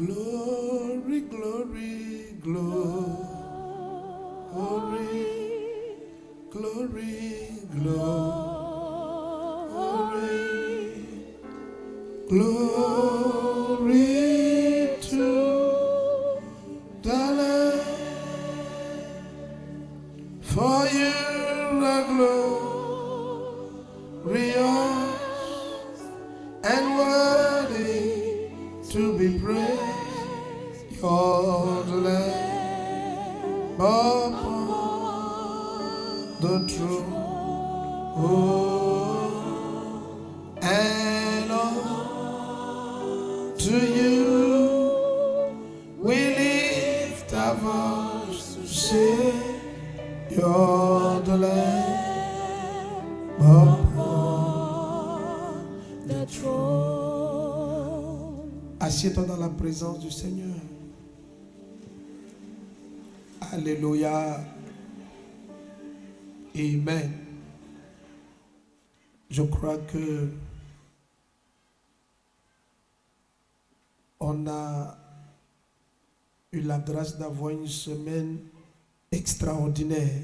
Glory, glory, glory, glory, glory, glory to the Lamb. For you are glorious and worthy to be praised. You're the Lamb upon the throne, and to you we lift our voice to say, you're the Lamb upon the throne. Assieds-toi dans la présence du Seigneur. Alléluia. Amen. Je crois que on a eu la grâce d'avoir une semaine extraordinaire.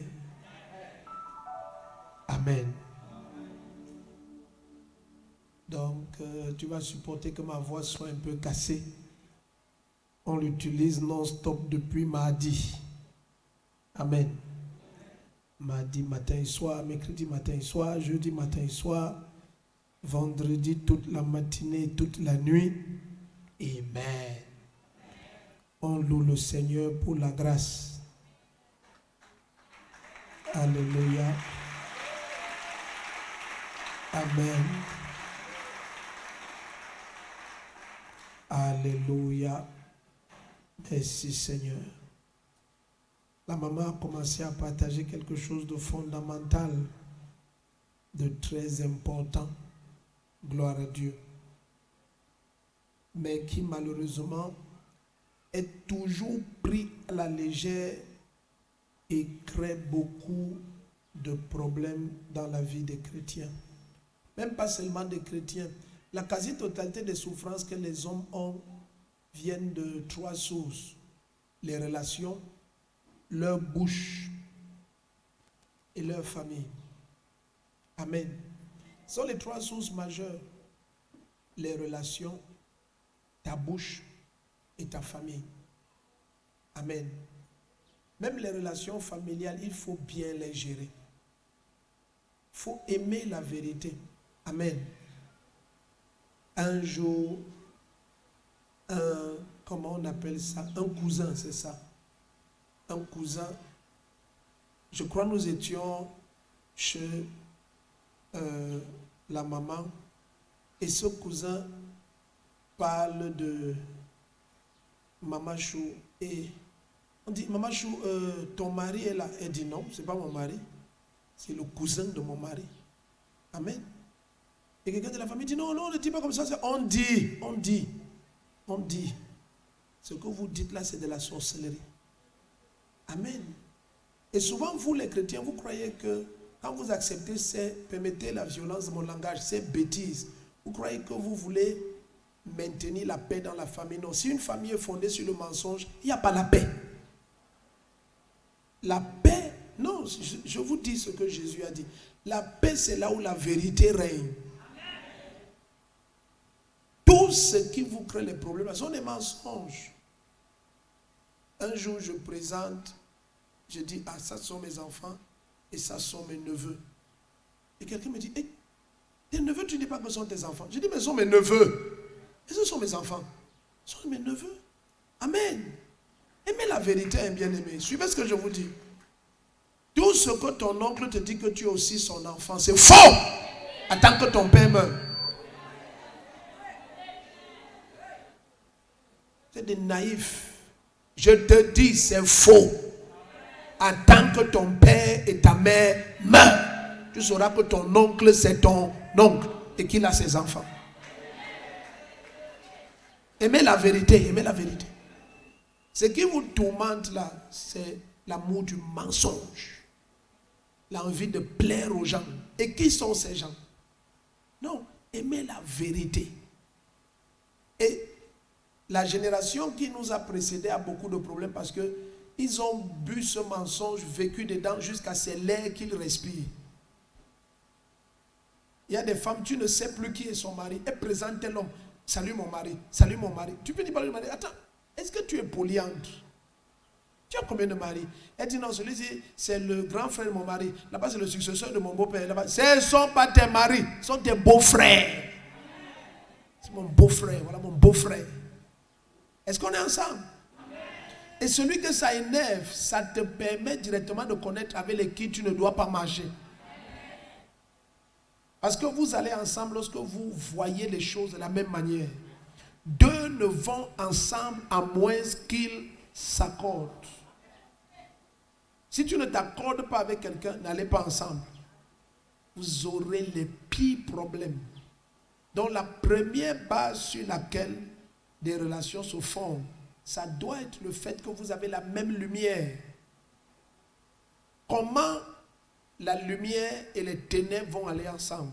Amen. Donc, tu vas supporter que ma voix soit un peu cassée. On l'utilise non-stop depuis mardi. Amen. Mardi matin et soir, mercredi matin et soir, jeudi matin et soir, vendredi toute la matinée, toute la nuit. Amen. On loue le Seigneur pour la grâce. Alléluia. Amen. Alléluia. Merci Seigneur. La maman a commencé à partager quelque chose de fondamental, de très important. Gloire à Dieu. Mais qui malheureusement est toujours pris à la légère et crée beaucoup de problèmes dans la vie des chrétiens. Même pas seulement des chrétiens. La quasi-totalité des souffrances que les hommes ont viennent de trois sources. Les relations, leur bouche et leur famille. Amen. Ce sont les trois sources majeures. Les relations, ta bouche et ta famille. Amen. Même les relations familiales, il faut bien les gérer. Il faut aimer la vérité. Amen. Un jour, comment on appelle ça? Un cousin, c'est ça. Un cousin, je crois nous étions chez la maman et ce cousin parle de Maman Chou et on dit Maman Chou, ton mari est là. Elle dit non, c'est pas mon mari, c'est le cousin de mon mari. Amen. Et quelqu'un de la famille dit non, non, ne dis pas comme ça, on dit. Ce que vous dites là, c'est de la sorcellerie. Amen. Et souvent, vous les chrétiens, vous croyez que quand vous acceptez permettez la violence de mon langage, ces bêtises, vous croyez que vous voulez maintenir la paix dans la famille. Non, si une famille est fondée sur le mensonge, il n'y a pas la paix. La paix, non, je vous dis ce que Jésus a dit. La paix, c'est là où la vérité règne. Tout ce qui vous crée les problèmes, ce sont des mensonges. Un jour, je présente, je dis, ah, ça sont mes enfants et ça sont mes neveux. Et quelqu'un me dit, hey, tes neveux, tu ne dis pas que ce sont tes enfants. Je dis, mais ce sont mes neveux. Et ce sont mes enfants. Ce sont mes neveux. Amen. Aimez la vérité, un bien-aimé. Suivez ce que je vous dis. Tout ce que ton oncle te dit que tu es aussi son enfant, c'est faux. Attends que ton père meure. C'est des naïfs. Je te dis, c'est faux. Attends que ton père et ta mère meurent. Tu sauras que ton oncle, c'est ton oncle et qu'il a ses enfants. Aimez la vérité, aimez la vérité. Ce qui vous tourmente là, c'est l'amour du mensonge. L'envie de plaire aux gens. Et qui sont ces gens? Non, aimez la vérité. Et La génération qui nous a précédés a beaucoup de problèmes parce qu'ils ont bu ce mensonge, vécu dedans jusqu'à c'est l'air qu'ils respirent. Il y a des femmes, tu ne sais plus qui est son mari. Elle présente l'homme. Salut mon mari, salut mon mari. Tu peux dire parler de mari. Attends, est-ce que tu es polyandre? Tu as combien de maris? Elle dit non, celui-ci c'est le grand frère de mon mari. Là-bas c'est le successeur de mon beau-père. Là-bas, ce ne sont pas tes maris, ce sont tes beaux-frères. C'est mon beau-frère, voilà mon beau-frère. Est-ce qu'on est ensemble? Et celui que ça énerve, ça te permet directement de connaître avec les qui tu ne dois pas marcher. Parce que vous allez ensemble lorsque vous voyez les choses de la même manière. Deux ne vont ensemble à moins qu'ils s'accordent. Si tu ne t'accordes pas avec quelqu'un, n'allez pas ensemble. Vous aurez les pires problèmes. Donc la première base sur laquelle des relations se font, ça doit être le fait que vous avez la même lumière. Comment la lumière et les ténèbres vont aller ensemble?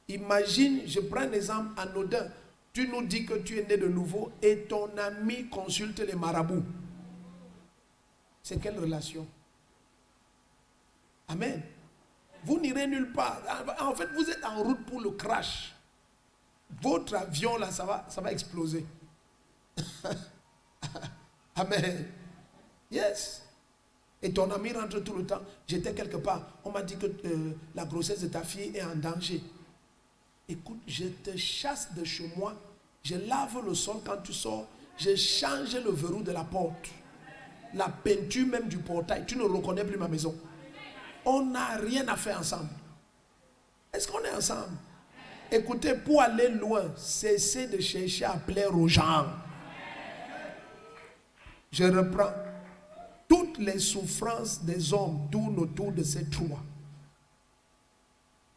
Imagine, je prends un exemple anodin. Tu nous dis que tu es né de nouveau et ton ami consulte les marabouts. C'est quelle relation? Amen. Vous n'irez nulle part. En fait, vous êtes en route pour le crash. Votre avion, là, ça va exploser. Amen. Yes. Et ton ami rentre tout le temps. J'étais quelque part. On m'a dit que la grossesse de ta fille est en danger. Écoute, je te chasse de chez moi. Je lave le sol quand tu sors. Je change le verrou de la porte. La peinture même du portail. Tu ne reconnais plus ma maison. On n'a rien à faire ensemble. Est-ce qu'on est ensemble? Écoutez, pour aller loin, cessez de chercher à plaire aux gens. Je reprends. Toutes les souffrances des hommes tournent autour de ces trois.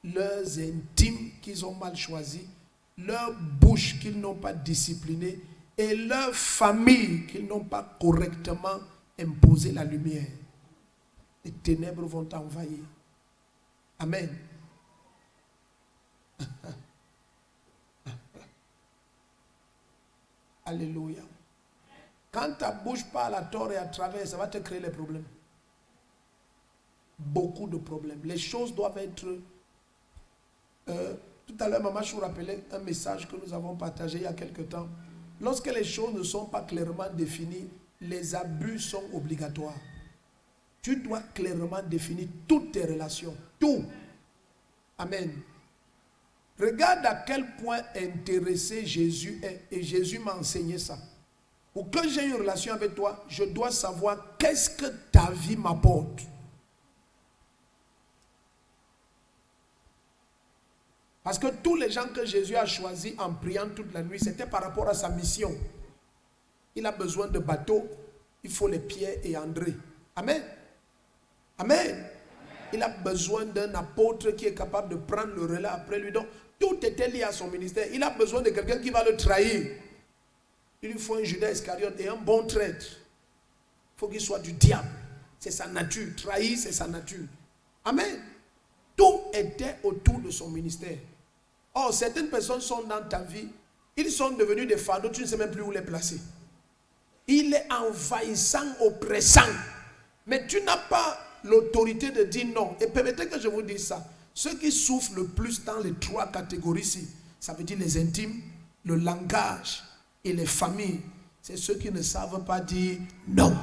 Leurs intimes qu'ils ont mal choisis, leur bouche qu'ils n'ont pas disciplinée et leur famille qu'ils n'ont pas correctement imposé la lumière. Les ténèbres vont t'envahir. Amen. Alléluia. Quand ta bouche parle à tort et à travers, ça va te créer les problèmes. Beaucoup de problèmes. Les choses doivent être... tout à l'heure, maman, je vous rappelais un message que nous avons partagé il y a quelque temps. Lorsque les choses ne sont pas clairement définies, les abus sont obligatoires. Tu dois clairement définir toutes tes relations. Tout. Amen. Regarde à quel point intéressé Jésus est. Et Jésus m'a enseigné ça. Pour que j'ai une relation avec toi, je dois savoir qu'est-ce que ta vie m'apporte. Parce que tous les gens que Jésus a choisis en priant toute la nuit, c'était par rapport à sa mission. Il a besoin de bateaux, il faut les Pierre et André. Amen. Amen. Il a besoin d'un apôtre qui est capable de prendre le relais après lui. Donc, tout était lié à son ministère. Il a besoin de quelqu'un qui va le trahir. Il lui faut un Judas Iscariote et un bon traître. Il faut qu'il soit du diable. C'est sa nature. Trahir, c'est sa nature. Amen. Tout était autour de son ministère. Or, certaines personnes sont dans ta vie. Ils sont devenus des fardeaux. Tu ne sais même plus où les placer. Il est envahissant, oppressant. Mais tu n'as pas l'autorité de dire non. Et permettez que je vous dise ça. Ceux qui souffrent le plus dans les trois catégories-ci, ça veut dire les intimes, le langage et les familles. C'est ceux qui ne savent pas dire non.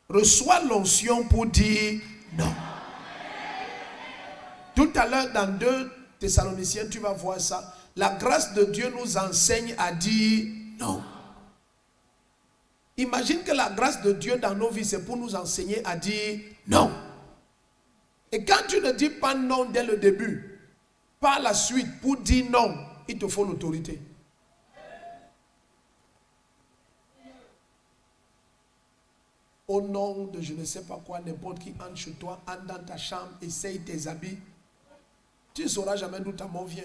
Reçois l'onction pour dire non. Tout à l'heure, dans 2 Thessaloniciens, tu vas voir ça. La grâce de Dieu nous enseigne à dire non. Imagine que la grâce de Dieu dans nos vies, c'est pour nous enseigner à dire non. Et quand tu ne dis pas non dès le début, par la suite, pour dire non, il te faut l'autorité. Au nom de je ne sais pas quoi, n'importe qui entre chez toi, entre dans ta chambre, essaye tes habits. Tu ne sauras jamais d'où ta mort vient.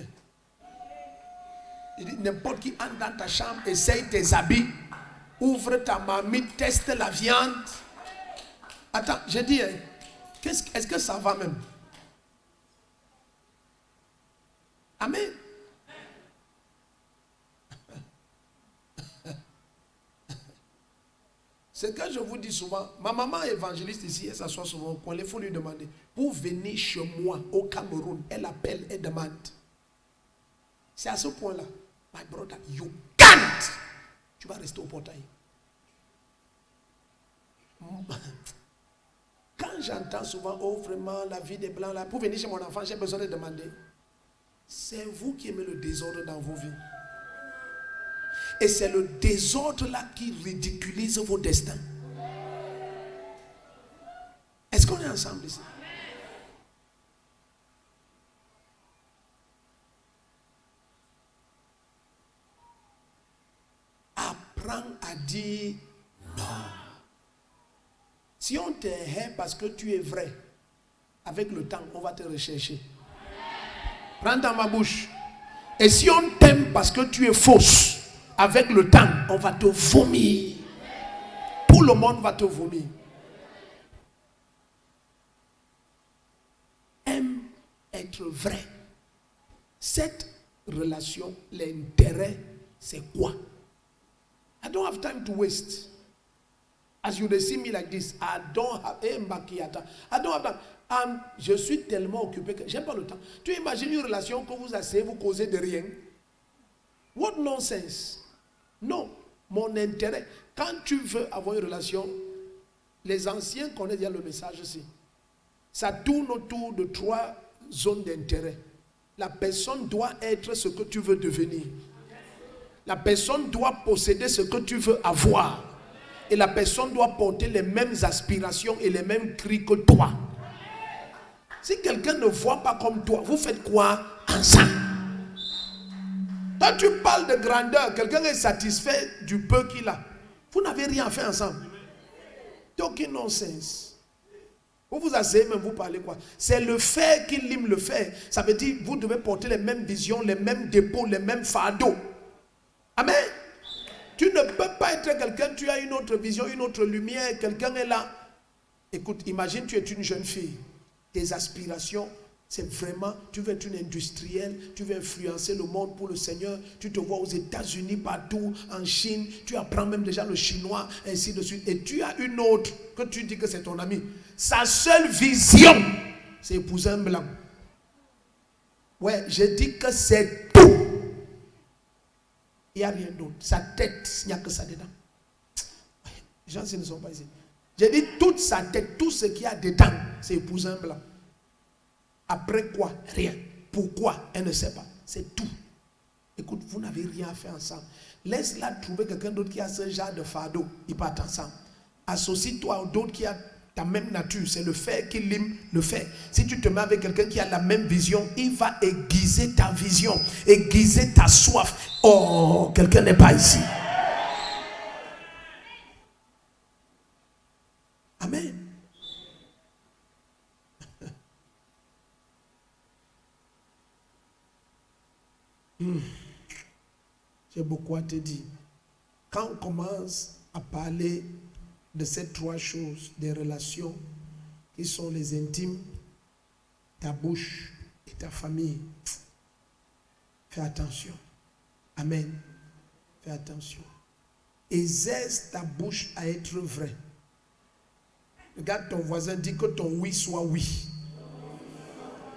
Il dit n'importe qui entre dans ta chambre, essaye tes habits. Ouvre ta marmite, teste la viande. Attends, j'ai dit, est-ce que ça va même? Amen. C'est que je vous dis souvent, ma maman évangéliste ici, elle s'assoit souvent au coin, il faut lui demander, pour venir chez moi au Cameroun, elle appelle, elle demande. C'est à ce point-là, my brother, you can't. Tu vas rester au portail. Quand j'entends souvent, oh vraiment, la vie des Blancs, là, pour venir chez mon enfant, j'ai besoin de demander. C'est vous qui aimez le désordre dans vos vies. Et c'est le désordre là qui ridiculise vos destins. Est-ce qu'on est ensemble ici? Apprends à dire non. Si on te hait parce que tu es vrai, avec le temps, on va te rechercher. Prends dans ma bouche. Et si on t'aime parce que tu es fausse, avec le temps, on va te vomir. Tout le monde va te vomir. Aime être vrai. Cette relation, l'intérêt, c'est quoi? I don't have time to waste. As you see me like this, I don't have time. Je suis tellement occupé que j'ai pas le temps. Tu imagines une relation que vous asseyez, vous causez de rien. What nonsense. Non, mon intérêt. Quand tu veux avoir une relation, les anciens connaissent déjà le message ici. Ça tourne autour de 3 zones d'intérêt. La personne doit être ce que tu veux devenir. La personne doit posséder ce que tu veux avoir. Et la personne doit porter les mêmes aspirations et les mêmes cris que toi. Si quelqu'un ne voit pas comme toi, vous faites quoi ensemble? Quand tu parles de grandeur, quelqu'un est satisfait du peu qu'il a. Vous n'avez rien fait ensemble. C'est aucun nonsense. Vous vous asseyez même, vous parlez quoi? C'est le faire qui lime le faire. Ça veut dire vous devez porter les mêmes visions, les mêmes dépôts, les mêmes fardeaux. Amen. Tu ne peux pas être quelqu'un, tu as une autre vision, une autre lumière, quelqu'un est là. Écoute, imagine tu es une jeune fille. Tes aspirations, c'est vraiment, tu veux être une industrielle, tu veux influencer le monde pour le Seigneur, tu te vois aux États-Unis, partout, en Chine, tu apprends même déjà le chinois, ainsi de suite. Et tu as une autre que tu dis que c'est ton ami. Sa seule vision, c'est épouser un blanc. Ouais, je dis que c'est tout. Il n'y a rien d'autre. Sa tête, il n'y a que ça dedans. Les gens, ils ne sont pas ici. J'ai dit toute sa tête, tout ce qu'il y a dedans, c'est épouser un blanc. Après quoi? Rien. Pourquoi? Elle ne sait pas. C'est tout. Écoute, vous n'avez rien fait ensemble. Laisse-la trouver quelqu'un d'autre qui a ce genre de fardeau. Ils partent ensemble. Associe-toi à d'autres qui a ta même nature. C'est le fer qui lime le fer. Si tu te mets avec quelqu'un qui a la même vision, il va aiguiser ta vision, aiguiser ta soif. Oh, quelqu'un n'est pas ici. Amen. J'ai beaucoup à te dire. Quand on commence à parler de ces 3 choses, des relations qui sont les intimes, ta bouche et ta famille, fais attention. Amen. Fais attention. Exerce ta bouche à être vrai. Regarde ton voisin, dis que ton oui soit oui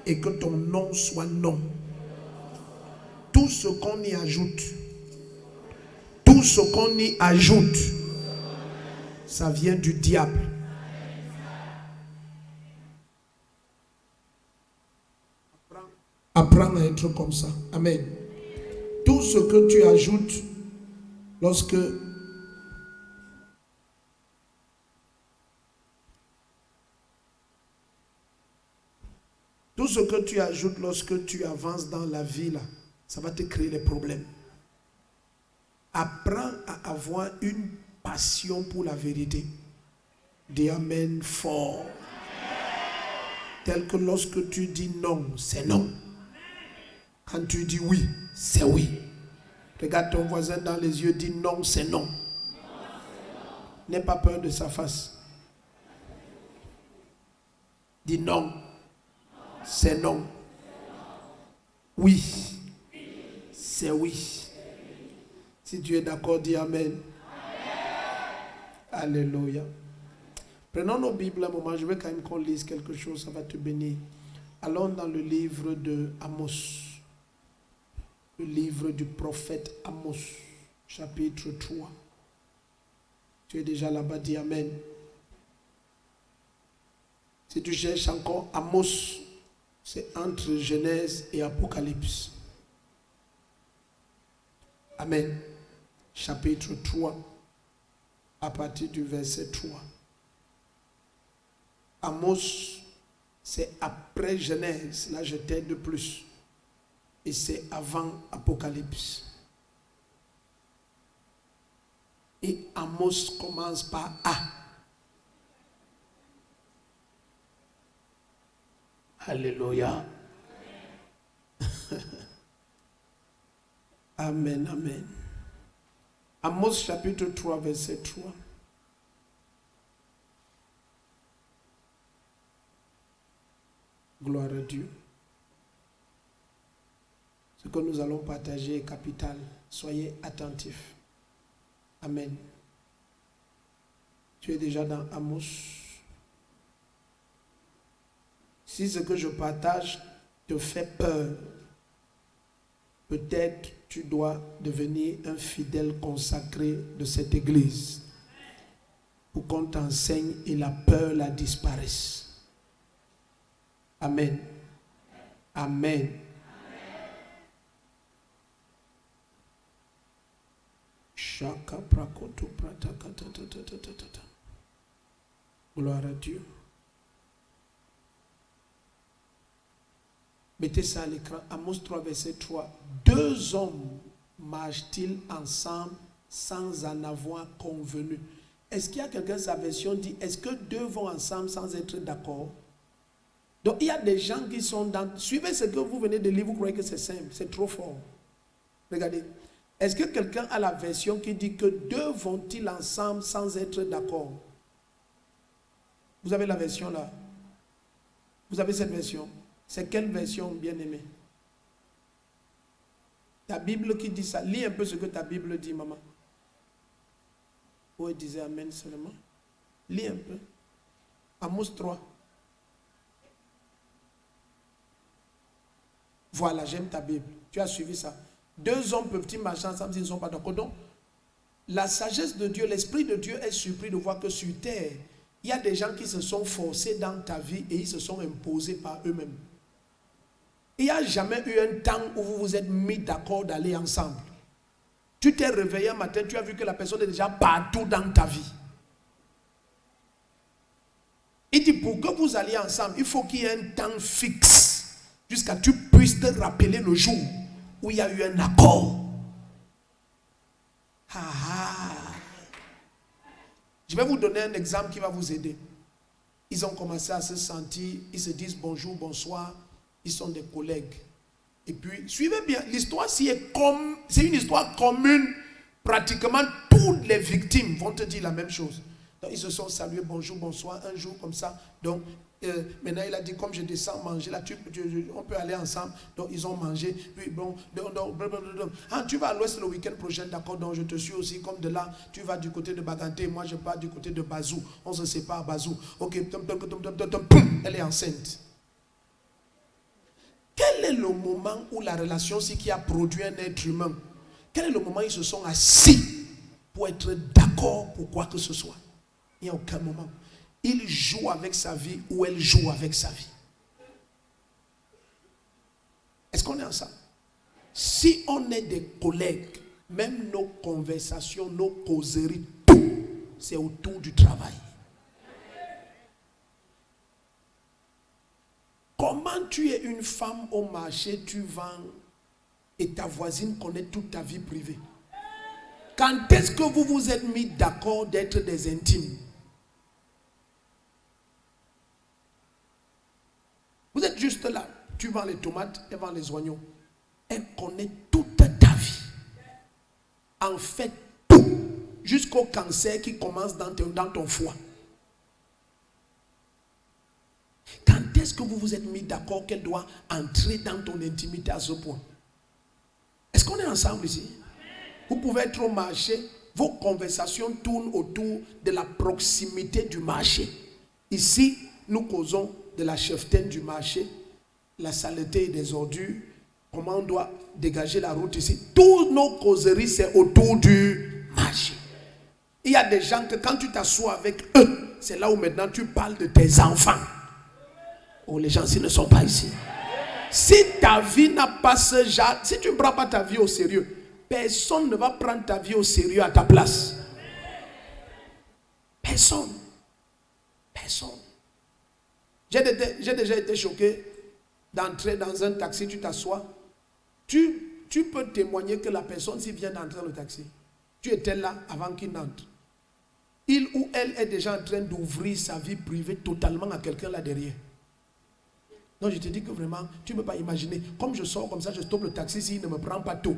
et que ton non soit non. Tout ce qu'on y ajoute, ça vient du diable. Apprends à être comme ça. Amen. Tout ce que tu ajoutes lorsque tu avances dans la vie là, ça va te créer des problèmes. Apprends à avoir une passion pour la vérité. Dis amen fort. Tel que lorsque tu dis non, c'est non. Quand tu dis oui, c'est oui. Regarde ton voisin dans les yeux, dis non, c'est non. N'aie pas peur de sa face. Dis non, c'est non. Oui. C'est oui. Si tu es d'accord, dis Amen. Alléluia. Prenons nos Bibles un moment. Je veux quand même qu'on lise quelque chose. Ça va te bénir. Allons dans le livre de Amos. Le livre du prophète Amos, chapitre 3. Tu es déjà là-bas, dis Amen. Si tu cherches encore Amos, c'est entre Genèse et Apocalypse. Amen. Chapitre 3, à partir du verset 3. Amos, c'est après Genèse, là je t'aide de plus. Et c'est avant Apocalypse. Et Amos commence par A. Alléluia. Amen, amen. Amos chapitre 3, verset 3. Gloire à Dieu. Ce que nous allons partager est capital. Soyez attentifs. Amen. Tu es déjà dans Amos. Si ce que je partage te fait peur, peut-être tu dois devenir un fidèle consacré de cette église pour qu'on t'enseigne et la peur la disparaisse. Amen. Amen. Gloire à Dieu. Mettez ça à l'écran. Amos 3, verset 3. 2 hommes marchent-ils ensemble sans en avoir convenu? Est-ce qu'il y a quelqu'un, sa version dit, est-ce que 2 vont ensemble sans être d'accord? Donc il y a des gens qui sont dans... Suivez ce que vous venez de lire, vous croyez que c'est simple, c'est trop fort. Regardez. Est-ce que quelqu'un a la version qui dit que 2 vont-ils ensemble sans être d'accord? Vous avez la version là? Vous avez cette version? C'est quelle version, bien-aimé? Ta Bible qui dit ça. Lis un peu ce que ta Bible dit, maman. Où elle disait Amen seulement. Lis un peu. Amos 3. Voilà, j'aime ta Bible. Tu as suivi ça. 2 hommes peuvent-ils marcher ensemble s'ils ne sont pas d'accord? Donc, la sagesse de Dieu, l'Esprit de Dieu est surpris de voir que sur terre, il y a des gens qui se sont forcés dans ta vie et ils se sont imposés par eux-mêmes. Il n'y a jamais eu un temps où vous vous êtes mis d'accord d'aller ensemble. Tu t'es réveillé un matin, tu as vu que la personne est déjà partout dans ta vie. Il dit, pour que vous alliez ensemble, il faut qu'il y ait un temps fixe jusqu'à ce que tu puisses te rappeler le jour où il y a eu un accord. Je vais vous donner un exemple qui va vous aider. Ils ont commencé à se sentir, ils se disent bonjour, bonsoir, ils sont des collègues. Et puis, suivez bien, l'histoire c'est une histoire commune. Pratiquement toutes les victimes vont te dire la même chose. Donc, ils se sont salués, bonjour, bonsoir, un jour comme ça. Donc, maintenant, il a dit, comme je descends manger, là, on peut aller ensemble. Donc, ils ont mangé. Puis, bon, tu vas à l'ouest le week-end prochain, d'accord, donc je te suis aussi. Comme de là, tu vas du côté de Baganté, moi, je pars du côté de Bazou. On se sépare à Bazou. Ok, elle est enceinte. Quel est le moment où la relation, c'est qui a produit un être humain? Quel est le moment où ils se sont assis pour être d'accord pour quoi que ce soit? Il n'y a aucun moment. Il joue avec sa vie ou elle joue avec sa vie. Est-ce qu'on est ensemble? Si on est des collègues, même nos conversations, nos causeries, tout, c'est autour du travail. Comment tu es une femme au marché, tu vends et ta voisine connaît toute ta vie privée? Quand est-ce que vous vous êtes mis d'accord d'être des intimes? Vous êtes juste là, tu vends les tomates, elle vend les oignons. Elle connaît toute ta vie. En fait, tout, jusqu'au cancer qui commence dans ton foie. Quand est-ce que vous vous êtes mis d'accord qu'elle doit entrer dans ton intimité à ce point? Est-ce qu'on est ensemble ici? Vous pouvez trop marcher, vos conversations tournent autour de la proximité du marché. Ici, nous causons de la cheftaine du marché, la saleté et des ordures, comment on doit dégager la route ici. Toutes nos causeries, c'est autour du marché. Il y a des gens que quand tu t'assois avec eux, c'est là où maintenant tu parles de tes enfants. Oh, les gens, s'ils ne sont pas ici. Si ta vie n'a pas ce genre, si tu ne prends pas ta vie au sérieux, personne ne va prendre ta vie au sérieux à ta place. Personne. Personne. J'ai déjà été choqué d'entrer dans un taxi, tu t'assois. Tu peux témoigner que la personne, s'il vient d'entrer dans le taxi, tu étais là avant qu'il n'entre. Il ou elle est déjà en train d'ouvrir sa vie privée totalement à quelqu'un là derrière. Donc je te dis que vraiment, tu ne peux pas imaginer. Comme je sors comme ça, je stoppe le taxi s'il ne me prend pas tôt.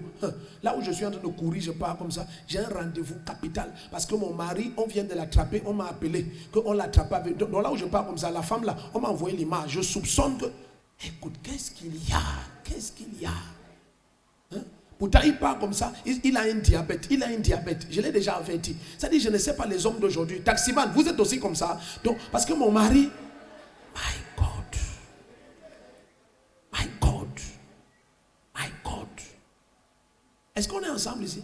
Là où je suis en train de courir, je pars comme ça. J'ai un rendez-vous capital. Parce que mon mari, on vient de l'attraper, on m'a appelé, qu'on l'attrape avec. Donc là où je pars comme ça, la femme là, on m'a envoyé l'image. Je soupçonne que, écoute, qu'est-ce qu'il y a? Qu'est-ce qu'il y a? Pourtant, il part comme ça, il a un diabète, je l'ai déjà averti. Ça dit, je ne sais pas les hommes d'aujourd'hui. Taximan, vous êtes aussi comme ça. Donc, parce que mon mari, my God. Est-ce qu'on est ensemble ici?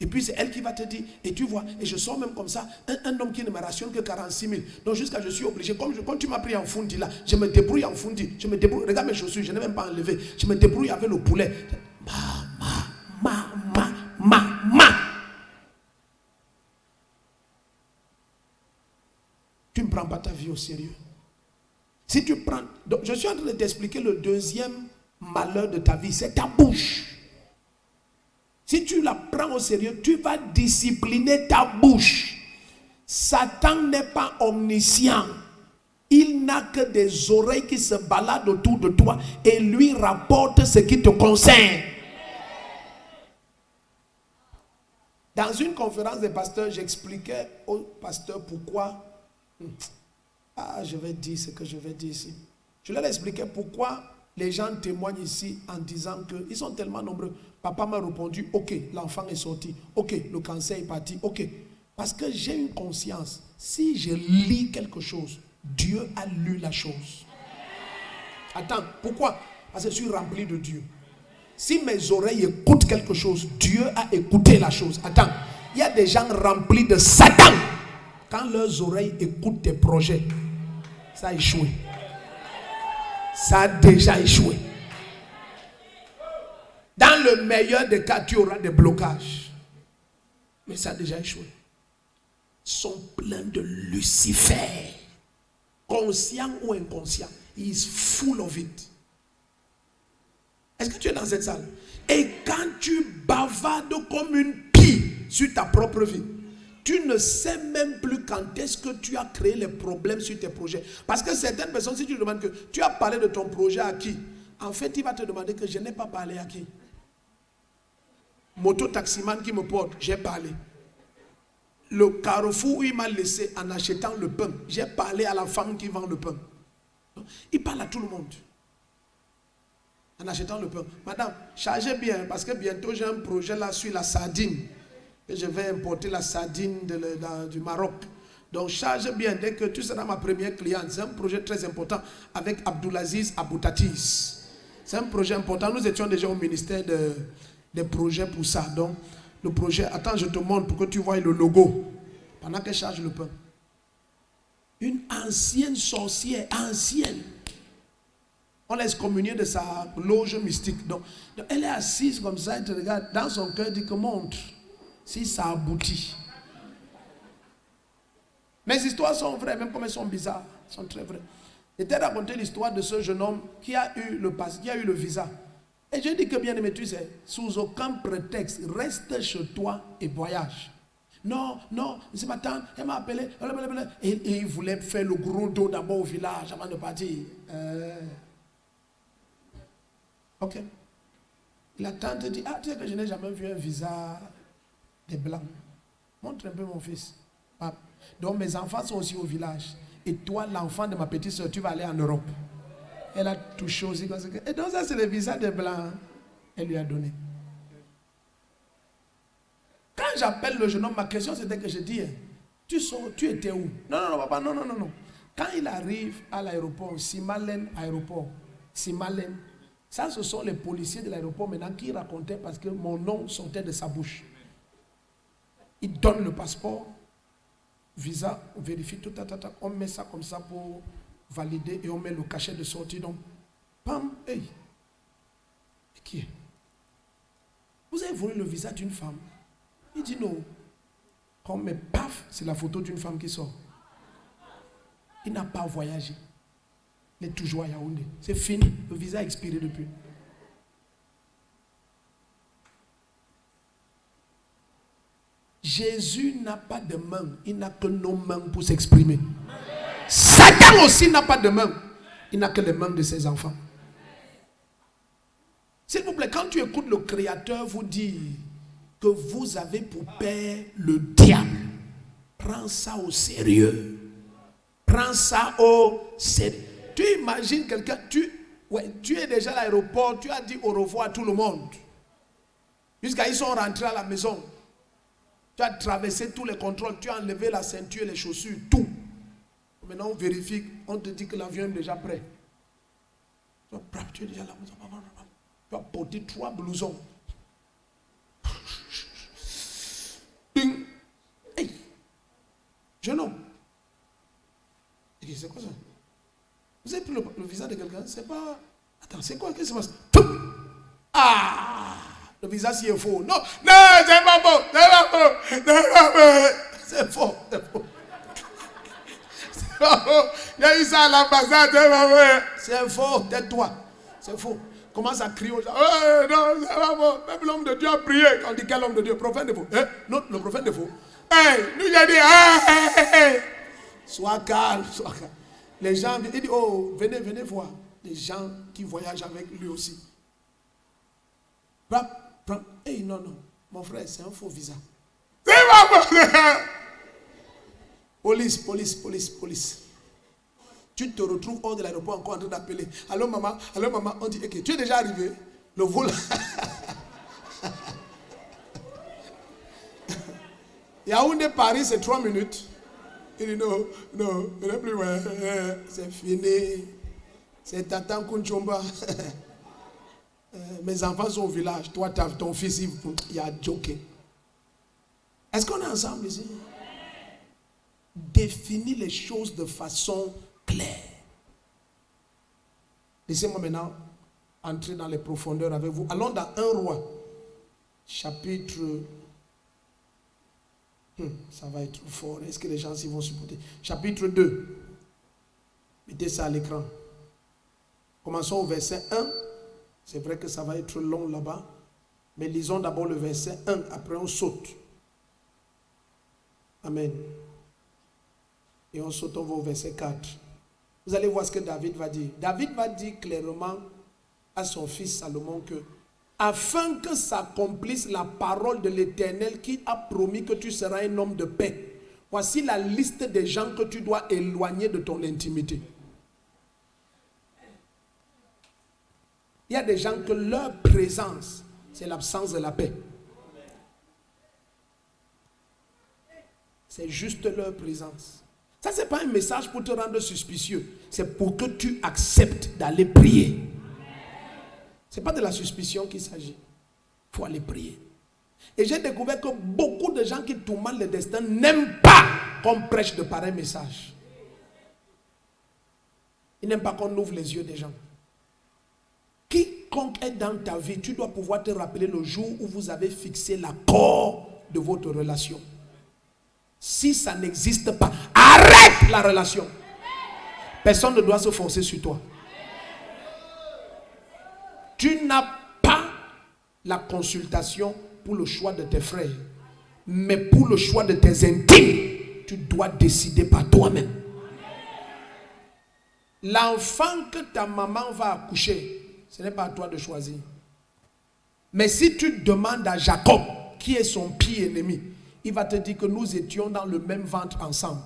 Et puis c'est elle qui va te dire, et tu vois, et je sors même comme ça, un homme qui ne me rationne que 46 000. Donc jusqu'à je suis obligé, comme tu m'as pris en fundi là, je me débrouille en fundi, regarde mes chaussures, je n'ai même pas enlevé, je me débrouille avec le poulet. Tu ne prends pas ta vie au sérieux. Si tu prends, donc je suis en train de t'expliquer le deuxième malheur de ta vie, c'est ta bouche. Si tu la prends au sérieux, tu vas discipliner ta bouche. Satan n'est pas omniscient. Il n'a que des oreilles qui se baladent autour de toi et lui rapporte ce qui te concerne. Dans une conférence des pasteurs, j'expliquais aux pasteurs pourquoi. Je vais dire ce que je vais dire ici. Je leur expliquais pourquoi les gens témoignent ici en disant qu'ils sont tellement nombreux. Papa m'a répondu, ok, l'enfant est sorti. Ok, le cancer est parti. Ok. Parce que j'ai une conscience. Si je lis quelque chose, Dieu a lu la chose. Attends, pourquoi? Parce que je suis rempli de Dieu. Si mes oreilles écoutent quelque chose, Dieu a écouté la chose. Attends, il y a des gens remplis de Satan. Quand leurs oreilles écoutent tes projets, ça a échoué. Ça a déjà échoué. Dans le meilleur des cas, tu auras des blocages. Mais ça a déjà échoué. Ils sont pleins de Lucifer. Conscient ou inconscient. He is full of it. Est-ce que tu es dans cette salle? Et quand tu bavardes comme une pie sur ta propre vie, tu ne sais même plus quand est-ce que tu as créé les problèmes sur tes projets. Parce que certaines personnes, si tu demandes que tu as parlé de ton projet à qui, en fait, il va te demander que je n'ai pas parlé à qui. Moto-taximan qui me porte, j'ai parlé. Le carrefour où il m'a laissé en achetant le pain, j'ai parlé à la femme qui vend le pain. Il parle à tout le monde. En achetant le pain. Madame, chargez bien, parce que bientôt j'ai un projet là sur la sardine. Et je vais importer la sardine du Maroc. Donc charge bien, dès que tu seras ma première cliente. C'est un projet très important avec Abdoulaziz Aboutatis. C'est un projet important. Nous étions déjà au ministère des projets pour ça. Donc le projet, attends, je te montre pour que tu vois le logo. Pendant qu'elle charge le pain. Une ancienne sorcière, ancienne. On l'a excommuniée de sa loge mystique. Donc elle est assise comme ça, elle te regarde. Dans son cœur, elle dit que montre. Si ça aboutit. Mes histoires sont vraies, même comme elles sont bizarres. Elles sont très vraies. Je t'ai raconté l'histoire de ce jeune homme qui a eu le visa. Et je dis que bien aimé, tu sais, sous aucun prétexte, reste chez toi et voyage. Non, ce matin, elle m'a appelé. Et il voulait faire le gros dos d'abord au village avant de partir. Ok. La tante dit, tu sais que je n'ai jamais vu un visa des blancs. Montre un peu mon fils. Donc mes enfants sont aussi au village. et toi, l'enfant de ma petite soeur, tu vas aller en Europe. Elle a touché aussi. Et donc ça, c'est le visa des Blancs. Elle lui a donné. Quand j'appelle le jeune homme, ma question c'était que je dis, tu étais où? Non, papa, non. Quand il arrive à l'aéroport, Simalen aéroport, Simalen, ça ce sont les policiers de l'aéroport maintenant qui racontaient parce que mon nom sortait de sa bouche. Il donne le passeport, visa, on vérifie tout, on met ça comme ça pour valider et on met le cachet de sortie. Donc, pam, hey, qui est? Vous avez volé le visa d'une femme? Il dit non. Quand on met paf, c'est la photo d'une femme qui sort. Il n'a pas voyagé. Il est toujours à Yaoundé. C'est fini. Le visa a expiré depuis. Jésus n'a pas de main. Il n'a que nos mains pour s'exprimer. Satan aussi n'a pas de main. Il n'a que les mains de ses enfants. S'il vous plaît, quand tu écoutes le Créateur vous dire que vous avez pour père le diable, prends ça au sérieux. Prends ça au sérieux. Tu imagines quelqu'un, tu es déjà à l'aéroport, tu as dit au revoir à tout le monde. Jusqu'à ils sont rentrés à la maison. Tu as traversé tous les contrôles, tu as enlevé la ceinture, les chaussures, tout. Maintenant on vérifie, on te dit que l'avion est déjà prêt. Tu es déjà là. Tu as porté 3 blousons. Ding. Hey. Jeune homme. C'est quoi ça? Vous avez pris le visa de quelqu'un? C'est pas... Attends, c'est quoi? Qu'est-ce qui se passe? Ah! Le visa si est faux. Non, c'est pas faux. C'est faux. C'est pas faux. Il y a eu ça à l'ambassade. C'est faux. Tais-toi. C'est faux. Commence à crier aux gens. Non, c'est pas faux. Même l'homme de Dieu a prié. Quand on dit quel homme de Dieu? Prophète de faux. Non, le prophète de faux. Nous j'ai dit, sois calme. Les gens, il dit, oh, venez voir. Les gens qui voyagent avec lui aussi. Non, mon frère, c'est un faux visa. C'est pas faux. Police. Tu te retrouves hors de l'aéroport encore en train d'appeler. Allô maman, on dit, ok, tu es déjà arrivé. Le vol. Yaoundé Paris, c'est 3 minutes. Il dit non, venez plus, c'est fini. C'est Tatan Kunchomba. Mes enfants sont au village. Toi, ton fils, il a joké. Est-ce qu'on est ensemble ici? Définis les choses de façon claire. Laissez-moi maintenant entrer dans les profondeurs avec vous. Allons dans 1 Roi, chapitre... ça va être fort. Est-ce que les gens s'y vont supporter? Chapitre 2. Mettez ça à l'écran. Commençons au verset 1. C'est vrai que ça va être long là-bas. Mais lisons d'abord le verset 1. Après on saute. Amen. Et on saute, on va au verset 4. Vous allez voir ce que David va dire. David va dire clairement à son fils Salomon que afin que s'accomplisse la parole de l'Éternel qui a promis que tu seras un homme de paix. Voici la liste des gens que tu dois éloigner de ton intimité. Il y a des gens que leur présence, c'est l'absence de la paix. C'est juste leur présence. Ça, ce n'est pas un message pour te rendre suspicieux. C'est pour que tu acceptes d'aller prier. Ce n'est pas de la suspicion qu'il s'agit. Il faut aller prier. Et j'ai découvert que beaucoup de gens qui tourmentent le destin n'aiment pas qu'on prêche de pareils messages. Ils n'aiment pas qu'on ouvre les yeux des gens. Quiconque est dans ta vie, tu dois pouvoir te rappeler le jour où vous avez fixé l'accord de votre relation. Si ça n'existe pas, arrête la relation. Personne ne doit se forcer sur toi. Tu n'as pas la consultation pour le choix de tes frères, mais pour le choix de tes intimes, tu dois décider par toi-même. L'enfant que ta maman va accoucher, ce n'est pas à toi de choisir. Mais si tu demandes à Jacob, qui est son pire ennemi, il va te dire que nous étions dans le même ventre ensemble.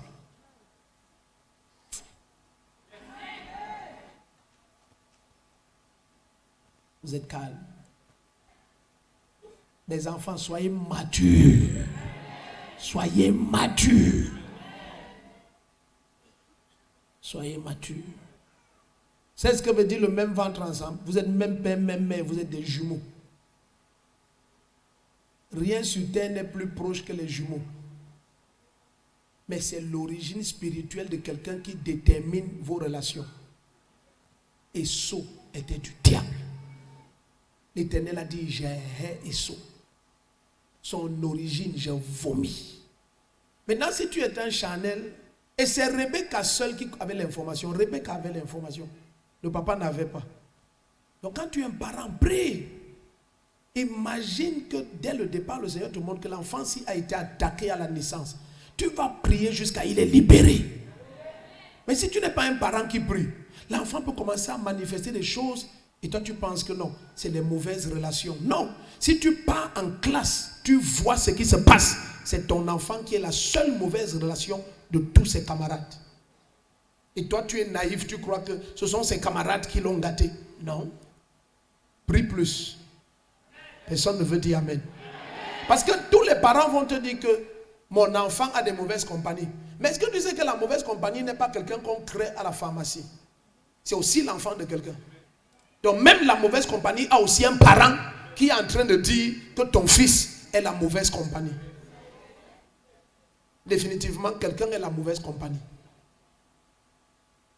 Vous êtes calme. Les enfants, soyez matures. Soyez matures. Soyez matures. C'est ce que veut dire le même ventre ensemble. Vous êtes même père, même mère, vous êtes des jumeaux. Rien sur terre n'est plus proche que les jumeaux. Mais c'est l'origine spirituelle de quelqu'un qui détermine vos relations. Esau était du diable. L'Éternel a dit, j'ai Esau. Son origine, j'ai vomi. Maintenant, si tu es un charnel, et c'est Rebecca seule qui avait l'information. Rebecca avait l'information. Le papa n'avait pas. Donc quand tu es un parent, prie. Imagine que dès le départ, le Seigneur te montre que l'enfant, s'il a été attaqué à la naissance, tu vas prier jusqu'à il est libéré. Mais si tu n'es pas un parent qui prie, l'enfant peut commencer à manifester des choses et toi tu penses que non, c'est des mauvaises relations. Non, si tu pars en classe, tu vois ce qui se passe. C'est ton enfant qui est la seule mauvaise relation de tous ses camarades. Et toi tu es naïf, tu crois que ce sont ses camarades qui l'ont gâté. Non. Prie plus. Personne ne veut dire amen. Parce que tous les parents vont te dire que mon enfant a des mauvaises compagnies. Mais est-ce que tu sais que la mauvaise compagnie n'est pas quelqu'un qu'on crée à la pharmacie? C'est aussi l'enfant de quelqu'un. Donc même la mauvaise compagnie a aussi un parent qui est en train de dire que ton fils est la mauvaise compagnie. Définitivement, quelqu'un est la mauvaise compagnie.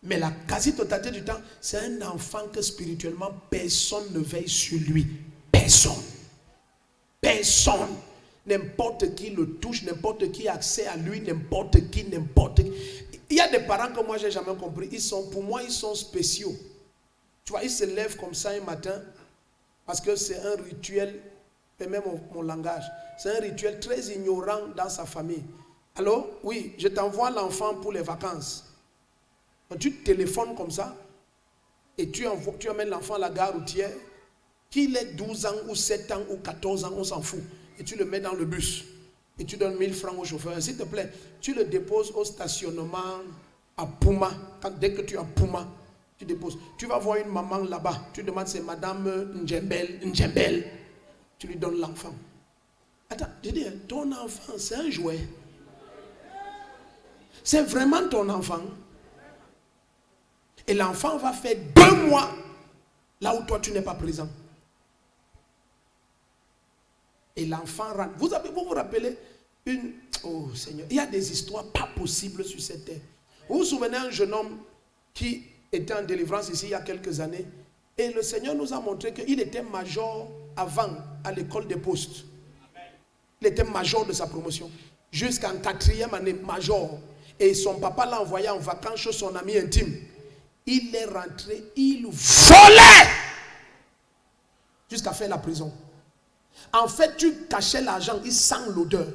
Mais la quasi-totalité du temps, c'est un enfant que spirituellement, personne ne veille sur lui. Personne. Personne. N'importe qui le touche, n'importe qui a accès à lui, n'importe qui. Il y a des parents que moi, je n'ai jamais compris. Pour moi, ils sont spéciaux. Tu vois, ils se lèvent comme ça un matin parce que c'est un rituel, et même mon langage, c'est un rituel très ignorant dans sa famille. Alors, oui, je t'envoie l'enfant pour les vacances. Quand tu téléphones comme ça et tu amènes l'enfant à la gare routière, qu'il ait 12 ans ou 7 ans ou 14 ans, on s'en fout. Et tu le mets dans le bus et tu donnes 1000 francs au chauffeur. S'il te plaît, tu le déposes au stationnement à Puma. Dès que tu es à Puma, tu déposes. Tu vas voir une maman là-bas. Tu demandes, c'est Madame Njembel. Tu lui donnes l'enfant. Attends, je dis, ton enfant, c'est un jouet. C'est vraiment ton enfant. Et l'enfant va faire 2 mois là où toi tu n'es pas présent. Et l'enfant rentre. Vous vous rappelez oh Seigneur, il y a des histoires pas possibles sur cette terre. Vous vous souvenez d'un jeune homme qui était en délivrance ici il y a quelques années, et le Seigneur nous a montré qu'il était major avant à l'école des postes. Il était major de sa promotion. Jusqu'en 4e année, major. Et son papa l'a envoyé en vacances chez son ami intime. Il est rentré, il volait jusqu'à faire la prison. En fait, tu cachais l'argent, il sent l'odeur.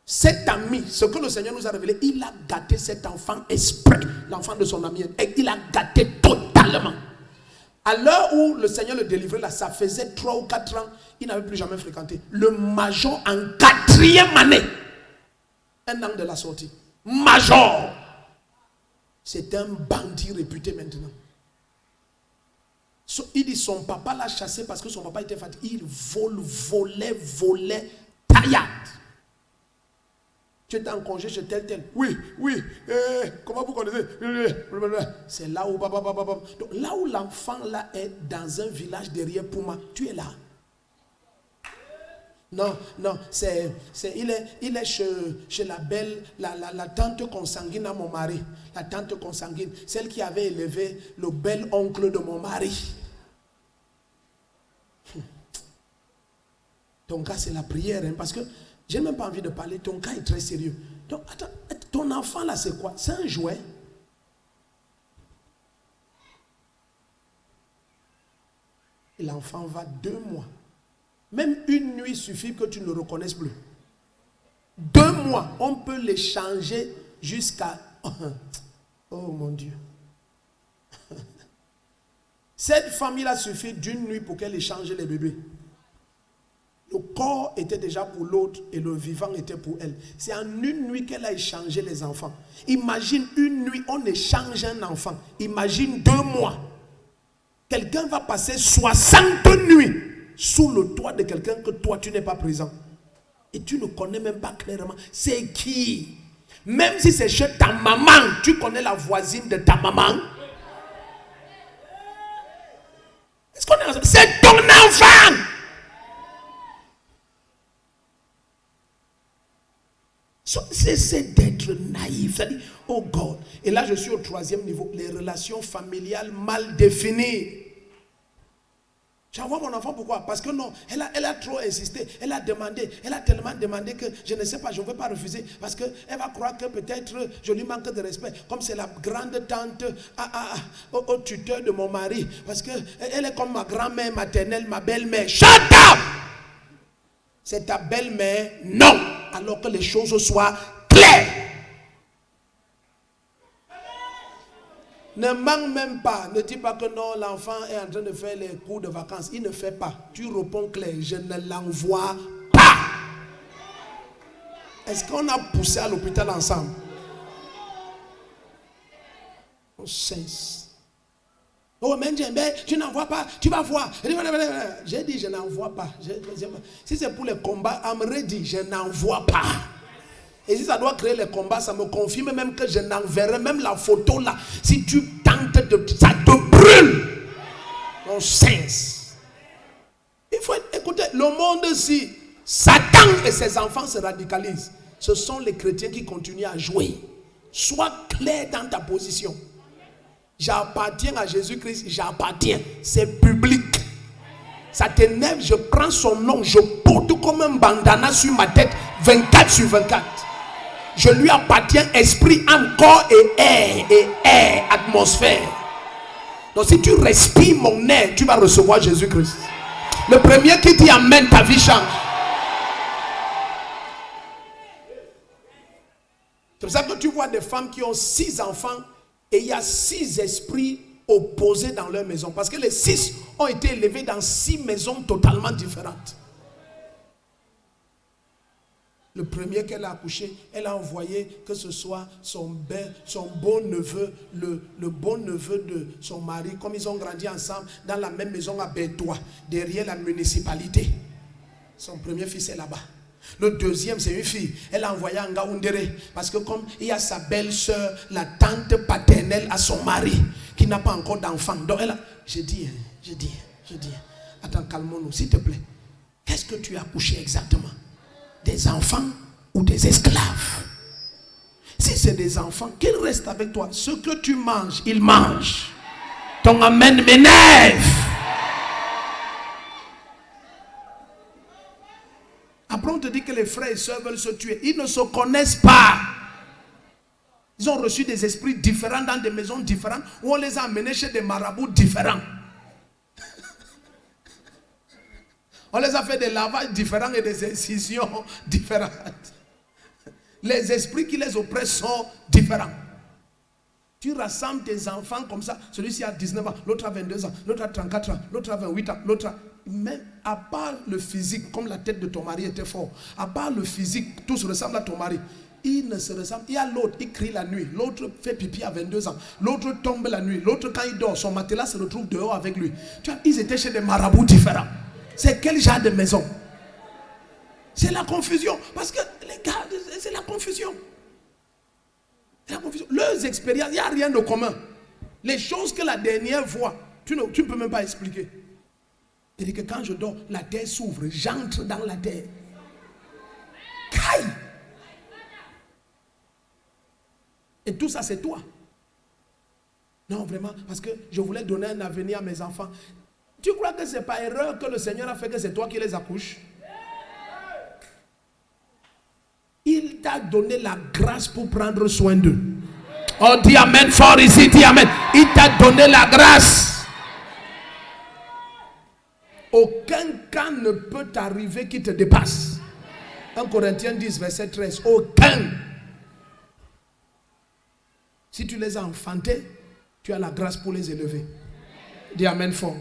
Cet ami, ce que le Seigneur nous a révélé, il a gâté cet enfant exprès, l'enfant de son ami, et il a gâté totalement. À l'heure où le Seigneur le délivrait, là, ça faisait 3 ou 4 ans, il n'avait plus jamais fréquenté. Le major en 4e année, 1 an de la sortie, major, c'est un bandit réputé maintenant. Il dit son papa l'a chassé parce que son papa était fatigué. Il volait, taillade. Tu étais en congé chez tel. Oui, comment vous connaissez? C'est là où, donc, là où l'enfant là est dans un village derrière Puma, tu es là. Non, il est chez la belle, la tante consanguine à mon mari. La tante consanguine, celle qui avait élevé le bel oncle de mon mari. Ton cas, c'est la prière, hein, parce que j'ai même pas envie de parler. Ton cas est très sérieux. Donc, attends, ton enfant là, c'est quoi? C'est un jouet. Et l'enfant va 2 mois. Même une nuit suffit que tu ne le reconnaisses plus. 2 mois, on peut les changer jusqu'à... Oh mon Dieu. Cette famille-là suffit d'une nuit pour qu'elle échange les bébés. Le corps était déjà pour l'autre et le vivant était pour elle. C'est en une nuit qu'elle a échangé les enfants. Imagine une nuit, on échange un enfant. Imagine 2 mois. quelqu'un va passer 60 nuits sous le toit de quelqu'un que toi tu n'es pas présent. Et tu ne connais même pas clairement c'est qui. Même si c'est chez ta maman, tu connais la voisine de ta maman. Est-ce qu'on est ensemble? C'est ton enfant. C'est d'être naïf. C'est-à-dire, oh God. Et là, je suis au 3e niveau. Les relations familiales mal définies. J'envoie mon enfant, pourquoi? Parce que non, elle a trop insisté, elle a demandé, elle a tellement demandé que je ne sais pas, je ne vais pas refuser. Parce qu'elle va croire que peut-être je lui manque de respect. Comme c'est la grande tante au tuteur de mon mari. Parce qu'elle est comme ma grand-mère maternelle, ma belle-mère. Shut up! C'est ta belle-mère? Non! Alors que les choses soient claires. Ne manque même pas. Ne dis pas que non, l'enfant est en train de faire les cours de vacances. Il ne fait pas. Tu réponds clair. Je ne l'envoie pas. Est-ce qu'on a poussé à l'hôpital ensemble? On cesse. Oh, mais tu n'envoies pas. Tu vas voir. J'ai dit je n'envoie pas. Si c'est pour les combats, Amré dit je n'envoie pas. Et si ça doit créer les combats, ça me confirme même que je n'enverrai même la photo là. Si tu tentes de... ça te brûle. Non sens. Il faut écouter. Le monde, si Satan et ses enfants se radicalisent, ce sont les chrétiens qui continuent à jouer. Sois clair dans ta position. J'appartiens à Jésus-Christ, j'appartiens. C'est public. Ça t'énerve, je prends son nom, je porte comme un bandana sur ma tête, 24/24. Je lui appartiens, esprit, âme, corps et air, atmosphère. Donc si tu respires mon air, tu vas recevoir Jésus-Christ. Le premier qui dit amen, ta vie change. C'est pour ça que tu vois des femmes qui ont 6 enfants et il y a 6 esprits opposés dans leur maison. Parce que les 6 ont été élevés dans 6 maisons totalement différentes. Le premier qu'elle a accouché, elle a envoyé que ce soit son beau neveu, le beau neveu de son mari, comme ils ont grandi ensemble dans la même maison à Bétois, derrière la municipalité. Son premier fils est là-bas. Le deuxième, c'est une fille. Elle a envoyé en Ngaoundéré. Parce que comme il y a sa belle-sœur, la tante paternelle à son mari, qui n'a pas encore d'enfant. Donc elle a... Je dis, attends, calmons-nous, s'il te plaît. Qu'est-ce que tu as accouché exactement? Des enfants ou des esclaves? Si c'est des enfants, qu'ils restent avec toi. Ce que tu manges, ils mangent. Ton amen m'énerve. Après on te dit que les frères et sœurs veulent se tuer. Ils ne se connaissent pas. Ils ont reçu des esprits différents dans des maisons différentes où on les a amenés chez des marabouts différents. On les a fait des lavages différents et des incisions différentes. Les esprits qui les oppressent sont différents. Tu rassembles tes enfants comme ça. Celui-ci a 19 ans, l'autre a 22 ans, l'autre a 34 ans, l'autre a 28 ans, l'autre a... Même à part le physique, comme la tête de ton mari était fort, à part le physique, tous ressemblent à ton mari. Ils ne se ressemblent. Il y a l'autre, il crie la nuit. L'autre fait pipi à 22 ans. L'autre tombe la nuit. L'autre, quand il dort, son matelas se retrouve dehors avec lui. Tu vois, ils étaient chez des marabouts différents. C'est quel genre de maison? C'est la confusion. Parce que les gars, c'est la confusion. C'est la confusion. Leurs expériences, il n'y a rien de commun. Les choses que la dernière voit, tu ne peux même pas expliquer. C'est-à-dire que quand je dors, la terre s'ouvre, j'entre dans la terre. Caille! Et tout ça, c'est toi. Non, vraiment, parce que je voulais donner un avenir à mes enfants. Tu crois que ce n'est pas erreur que le Seigneur a fait, que c'est toi qui les accouches? Il t'a donné la grâce pour prendre soin d'eux. Oh, dis amen fort ici, dis amen. Il t'a donné la grâce. Aucun cas ne peut t'arriver qui te dépasse. 1 Corinthiens 10, verset 13. Aucun. Si tu les as enfantés, tu as la grâce pour les élever. Dis amen fort.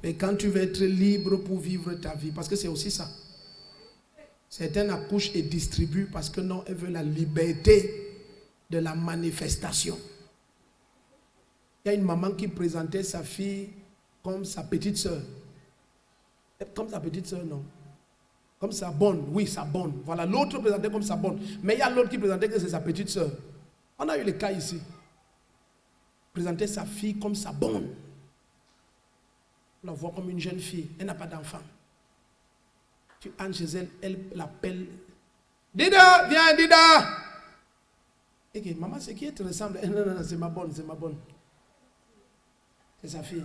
Mais quand tu veux être libre pour vivre ta vie, parce que c'est aussi ça. Certains accouchent et distribuent parce que non, elles veulent la liberté de la manifestation. Il y a une maman qui présentait sa fille comme sa petite sœur. Comme sa petite sœur, non. Comme sa bonne, oui, sa bonne. Voilà, l'autre présentait comme sa bonne. Mais il y a l'autre qui présentait que c'est sa petite sœur. On a eu le cas ici. Présentait sa fille comme sa bonne. On la voit comme une jeune fille. Elle n'a pas d'enfant. Tu entres chez elle, elle l'appelle. Dida, viens, Dida. Et que maman, c'est qui te ressemble? Non, non, c'est ma bonne, c'est ma bonne. C'est sa fille.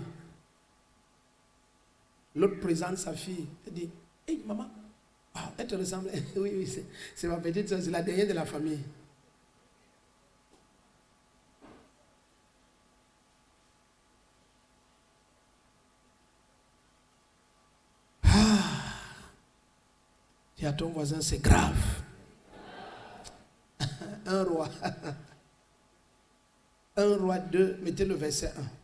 L'autre présente sa fille. Elle dit, hey, maman, wow, elle te ressemble. Oui, oui, c'est ma petite soeur, c'est la dernière de la famille. Dis à ton voisin, c'est grave. Un roi. 1 roi 2, mettez le verset 1.